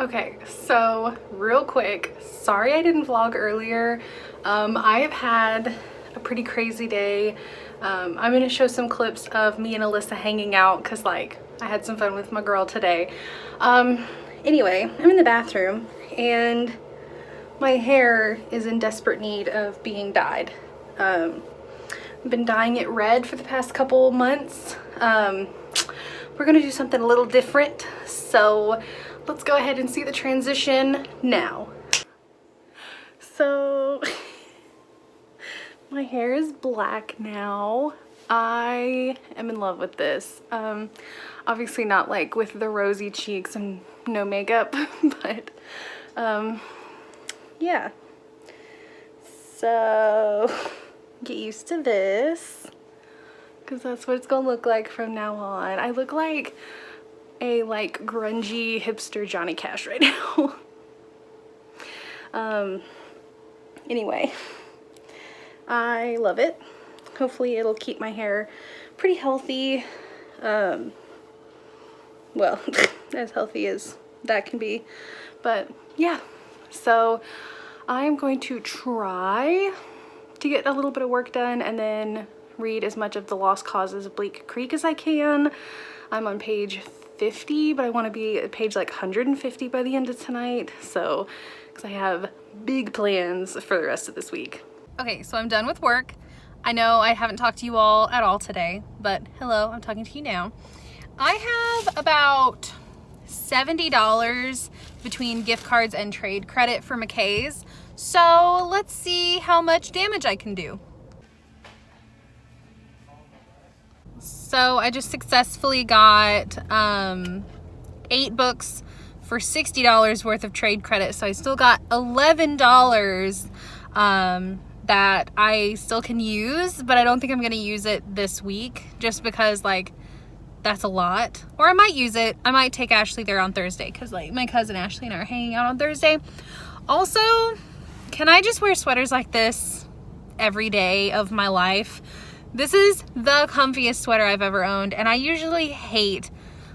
Okay, so real quick, sorry I didn't vlog earlier. I have had a pretty crazy day. I'm gonna show some clips of me and Alyssa hanging out because like I had some fun with my girl today. Anyway, I'm in the bathroom and my hair is in desperate need of being dyed. I've been dyeing it red for the past couple months. We're gonna do something a little different, so let's go ahead and see the transition now. So my hair is black now. I am in love with this. Obviously not like with the rosy cheeks and no makeup, but yeah. So get used to this because that's what it's gonna look like from now on. I look like a grungy hipster Johnny Cash right now. Anyway, I love it. Hopefully it'll keep my hair pretty healthy. Well, as healthy as that can be. But yeah, so I'm going to try to get a little bit of work done and then read as much of The Lost Causes of Bleak Creek as I can. I'm on page 50, but I want to be at page like 150 by the end of tonight. So, because I have big plans for the rest of this week. Okay, so I'm done with work. I know I haven't talked to you all at all today, but hello, I'm talking to you now. I have about $70 between gift cards and trade credit for McKay's. So let's see how much damage I can do. So I just successfully got 8 books for $60 worth of trade credit. So I still got $11 that I still can use, but I don't think I'm gonna use it this week just because like that's a lot. Or I might use it. I might take Ashley there on Thursday because like my cousin Ashley and I are hanging out on Thursday. Also, can I just wear sweaters like this every day of my life? This is the comfiest sweater I've ever owned, and I usually hate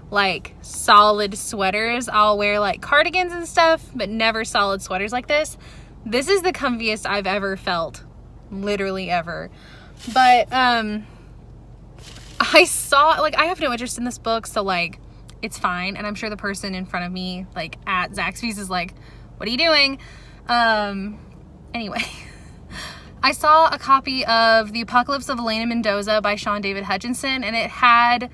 like solid sweaters. I'll wear like cardigans and stuff, but never solid sweaters like this. This is the comfiest I've ever felt, literally ever. But I saw, like, I have no interest in this book, so like it's fine, and I'm sure the person in front of me like at Zaxby's is like, what are you doing? Anyway, I saw a copy of The Apocalypse of Elena Mendoza by Sean David Hutchinson, and it had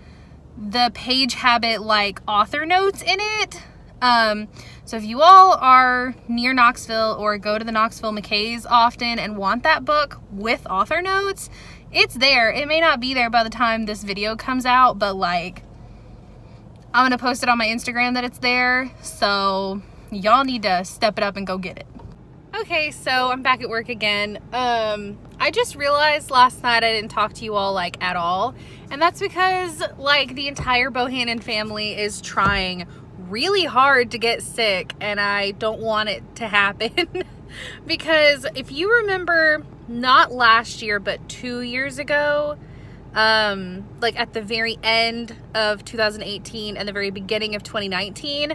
the Page Habit like author notes in it. So if you all are near Knoxville or go to the Knoxville McKay's often and want that book with author notes, it's there. It may not be there by the time this video comes out, but like I'm gonna post it on my Instagram that it's there, so y'all need to step it up and go get it. Okay, so I'm back at work again. I just realized last night I didn't talk to you all like at all, and that's because like the entire Bohannon family is trying really hard to get sick, and I don't want it to happen. Because if you remember, not last year but 2 years ago, like at the very end of 2018 and the very beginning of 2019,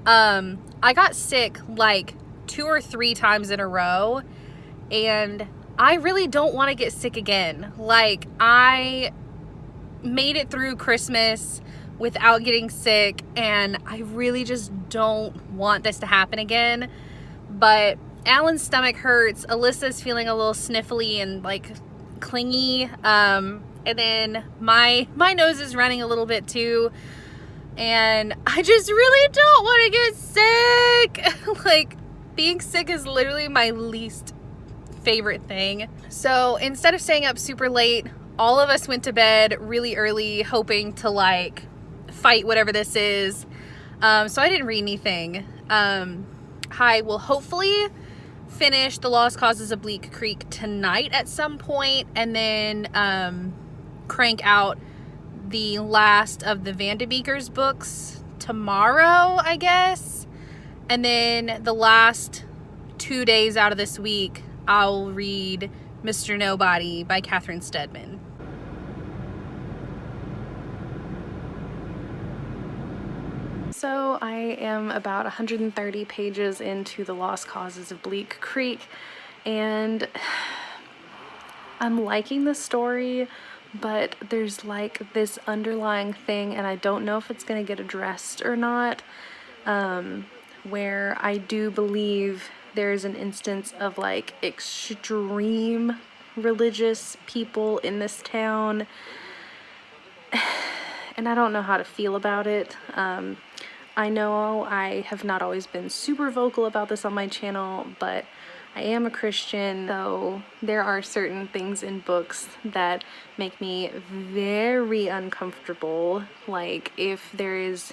I got sick like 2 or 3 times in a row, and I really don't want to get sick again. Like, I made it through Christmas without getting sick, and I really just don't want this to happen again. But Alan's stomach hurts, Alyssa's feeling a little sniffly and like clingy, and then my nose is running a little bit too, and I just really don't want to get sick. Like, being sick is literally my least favorite thing. So instead of staying up super late, all of us went to bed really early, hoping to like fight whatever this is. So I didn't read anything. I will hopefully finish The Lost Causes of Bleak Creek tonight at some point, and then crank out the last of the Van de Beekers books tomorrow, I guess. And then the last 2 days out of this week, I'll read Mr. Nobody by Catherine Steadman. So I am about 130 pages into The Lost Causes of Bleak Creek, and I'm liking the story, but there's like this underlying thing, and I don't know if it's going to get addressed or not, where I do believe there's an instance of like extreme religious people in this town, and I don't know how to feel about it. I know I have not always been super vocal about this on my channel, but I am a Christian, so there are certain things in books that make me very uncomfortable. Like if there is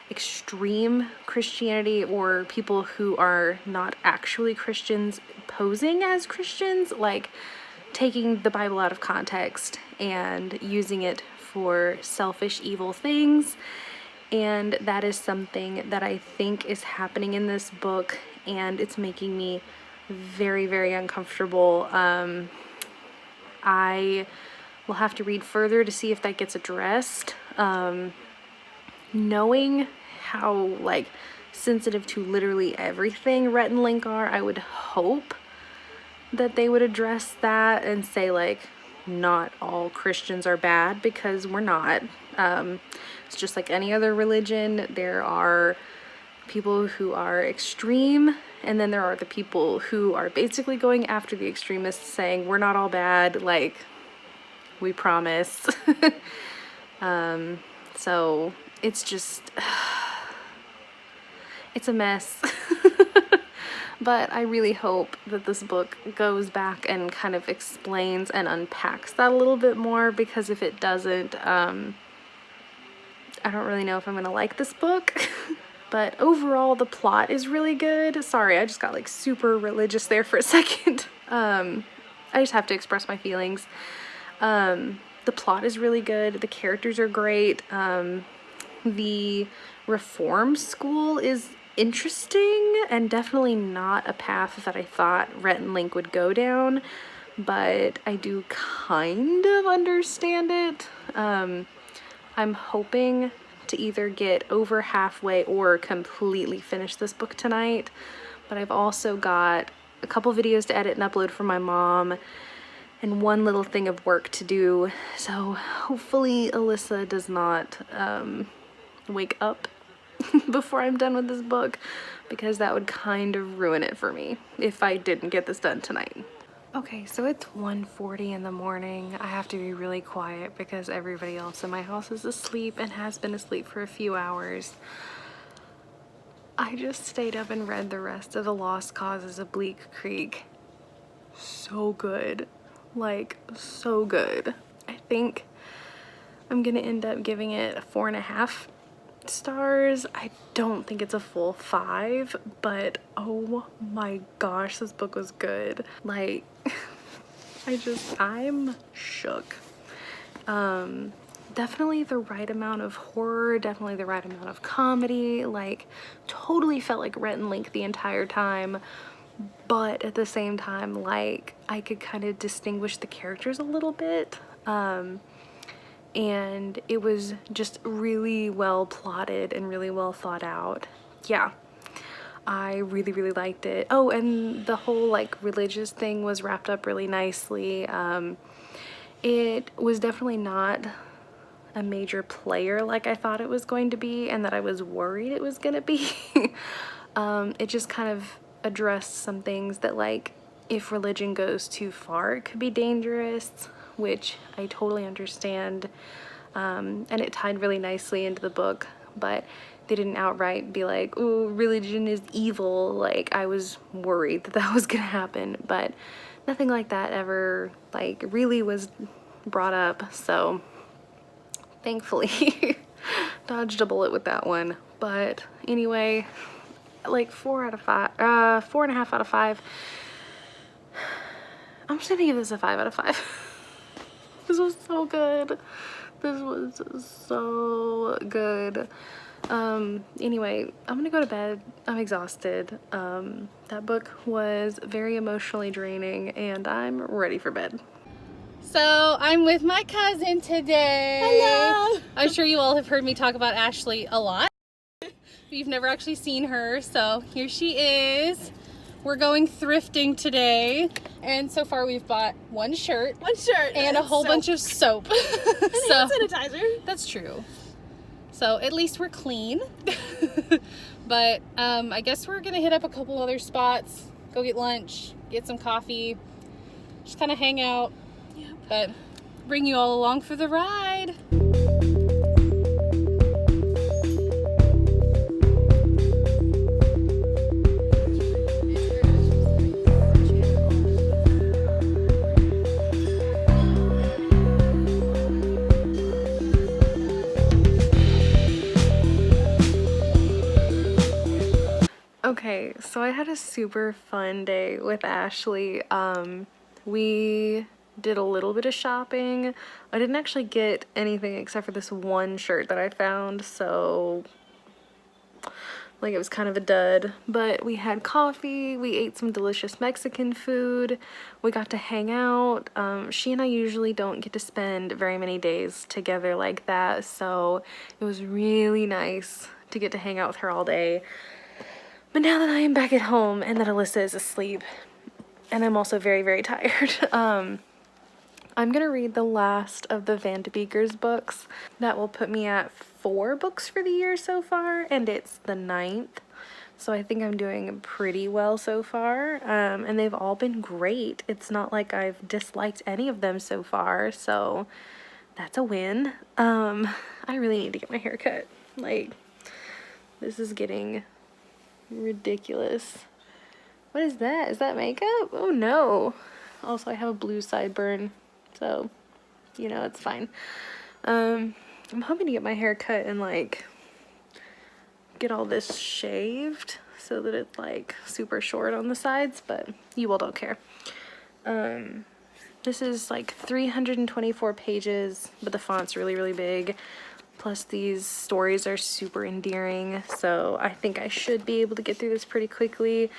extreme Christianity or people who are not actually Christians posing as Christians, like taking the Bible out of context and using it for selfish, evil things. And that is something that I think is happening in this book, and it's making me very, very uncomfortable. I will have to read further to see if that gets addressed. Knowing how like sensitive to literally everything Rhett and Link are, I would hope that they would address that and say like, not all Christians are bad, because we're not. It's just like any other religion. There are people who are extreme, and then there are the people who are basically going after the extremists, saying we're not all bad, like we promise. So it's just it's a mess. But I really hope that this book goes back and kind of explains and unpacks that a little bit more, because if it doesn't, I don't really know if I'm gonna like this book. But overall, the plot is really good. Sorry, I just got like super religious there for a second. I just have to express my feelings. The plot is really good. The characters are great. The reform school is interesting and definitely not a path that I thought Rhett and Link would go down, but I do kind of understand it. I'm hoping to either get over halfway or completely finish this book tonight, but I've also got a couple videos to edit and upload for my mom and one little thing of work to do, so hopefully Alyssa does not wake up before I'm done with this book, because that would kind of ruin it for me if I didn't get this done tonight. Okay, so it's 1:40 in the morning. I have to be really quiet because everybody else in my house is asleep and has been asleep for a few hours. I just stayed up and read the rest of The Lost Causes of Bleak Creek. So good. Like, so good. I think I'm gonna end up giving it 4.5 stars. I don't think it's a full 5, but oh my gosh, this book was good. Like, I'm shook. Definitely the right amount of horror, definitely the right amount of comedy, like totally felt like Rhett and Link the entire time, but at the same time, like, I could kind of distinguish the characters a little bit. And it was just really well plotted and really well thought out. Yeah, I really, really liked it. Oh, and the whole like religious thing was wrapped up really nicely. It was definitely not a major player like I thought it was going to be and that I was worried it was gonna be. It just kind of addressed some things that, like, if religion goes too far, it could be dangerous, which I totally understand. And it tied really nicely into the book, but they didn't outright be like, oh, religion is evil. Like, I was worried that that was gonna happen, but nothing like that ever, like, really was brought up, so thankfully dodged a bullet with that one. But anyway, like 4.5 out of 5. I'm just gonna give this a 5 out of 5. This was so good. This was so good. Anyway, I'm gonna go to bed. I'm exhausted. That book was very emotionally draining and I'm ready for bed. So I'm with my cousin today. Hello. I'm sure you all have heard me talk about Ashley a lot. You've never actually seen her, so here she is. We're going thrifting today, and so far we've bought one shirt, and a whole bunch of soap. And hand sanitizer. That's true. So at least we're clean. But I guess we're gonna hit up a couple other spots, go get lunch, get some coffee, just kind of hang out. Yep. But bring you all along for the ride. Okay, so I had a super fun day with Ashley. We did a little bit of shopping. I didn't actually get anything except for this one shirt that I found, so like it was kind of a dud. But we had coffee, we ate some delicious Mexican food, we got to hang out. She and I usually don't get to spend very many days together like that, so it was really nice to get to hang out with her all day. But now that I am back at home and that Alyssa is asleep, and I'm also very, very tired, I'm gonna read the last of the Van de Beeker's books. That will put me at 4 books for the year so far, and it's the 9th. So I think I'm doing pretty well so far, and they've all been great. It's not like I've disliked any of them so far, so that's a win. I really need to get my hair cut. Like, this is getting ridiculous. What is that? Is that makeup? Oh no. Also, I have a blue sideburn, so you know, it's fine. I'm hoping to get my hair cut and like get all this shaved so that it's like super short on the sides, but you all don't care. This is like 324 pages, but the font's really, really big. Plus these stories are super endearing, so I think I should be able to get through this pretty quickly.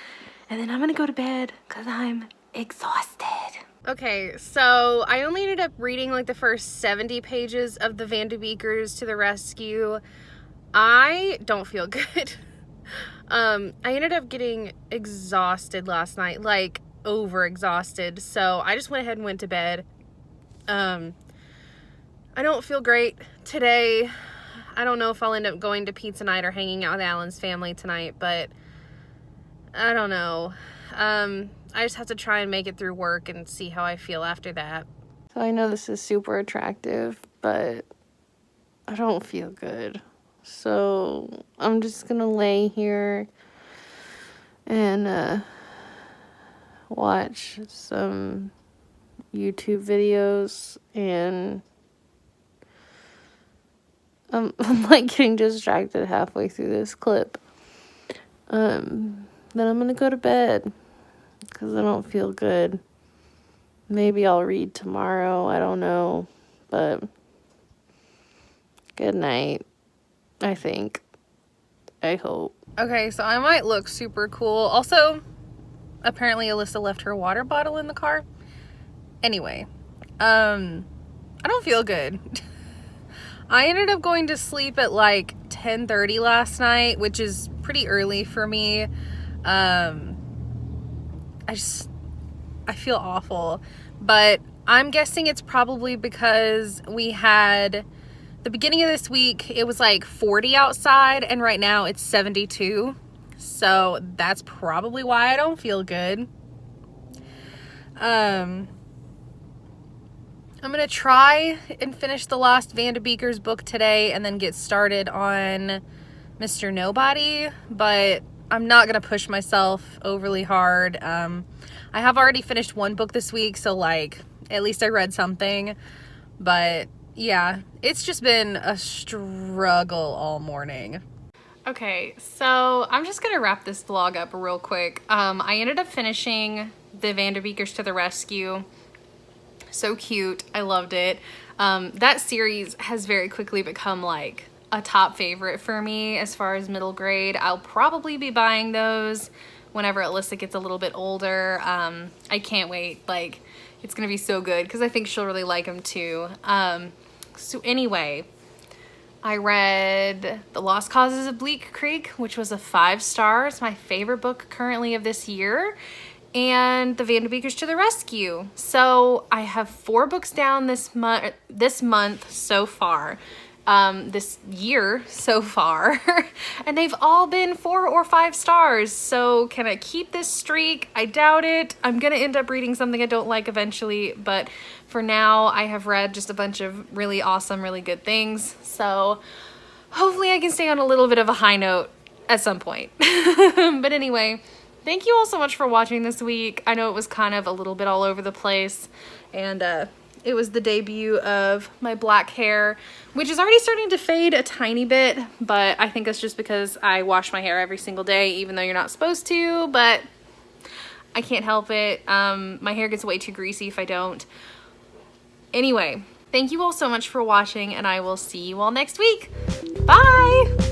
And then I'm gonna go to bed because I'm exhausted. Okay, so I only ended up reading like the first 70 pages of the Van de Beekers to the Rescue. I don't feel good. I ended up getting exhausted last night, like over exhausted, so I just went ahead and went to bed. I don't feel great today. I don't know if I'll end up going to pizza night or hanging out with Alan's family tonight, but I don't know. I just have to try and make it through work and see how I feel after that. So I know this is super attractive, but I don't feel good. So I'm just gonna lay here and watch some YouTube videos, and I'm like getting distracted halfway through this clip. Then I'm gonna go to bed because I don't feel good. Maybe I'll read tomorrow, I don't know, but good night, I think. I hope. Okay, so I might look super cool. Also, apparently Alyssa left her water bottle in the car. Anyway, I don't feel good. I ended up going to sleep at like 10:30 last night, which is pretty early for me. I feel awful, but I'm guessing it's probably because we had the beginning of this week, it was like 40 outside, and right now it's 72. So that's probably why I don't feel good. I'm gonna try and finish the last Van de Beeker's book today and then get started on Mr. Nobody, but I'm not gonna push myself overly hard. I have already finished one book this week, so like at least I read something, but yeah, it's just been a struggle all morning. Okay, so I'm just gonna wrap this vlog up real quick. I ended up finishing the Van de Beekers to the Rescue. So cute. I loved it. That series has very quickly become like a top favorite for me as far as middle grade. I'll probably be buying those whenever Alyssa gets a little bit older. I can't wait. Like, it's gonna be so good because I think she'll really like them too. So anyway, I read The Lost Causes of Bleak Creek, which was a 5 stars, my favorite book currently of this year, and The Van de Beekers to the Rescue. So I have 4 books down this month so far. This year so far, and they've all been 4 or 5 stars. So can I keep this streak? I doubt it. I'm gonna end up reading something I don't like eventually, but for now I have read just a bunch of really awesome, really good things. So hopefully I can stay on a little bit of a high note at some point. But anyway, thank you all so much for watching this week. I know it was kind of a little bit all over the place, and it was the debut of my black hair, which is already starting to fade a tiny bit, but I think that's just because I wash my hair every single day, even though you're not supposed to, but I can't help it. My hair gets way too greasy if I don't. Anyway, thank you all so much for watching, and I will see you all next week. Bye!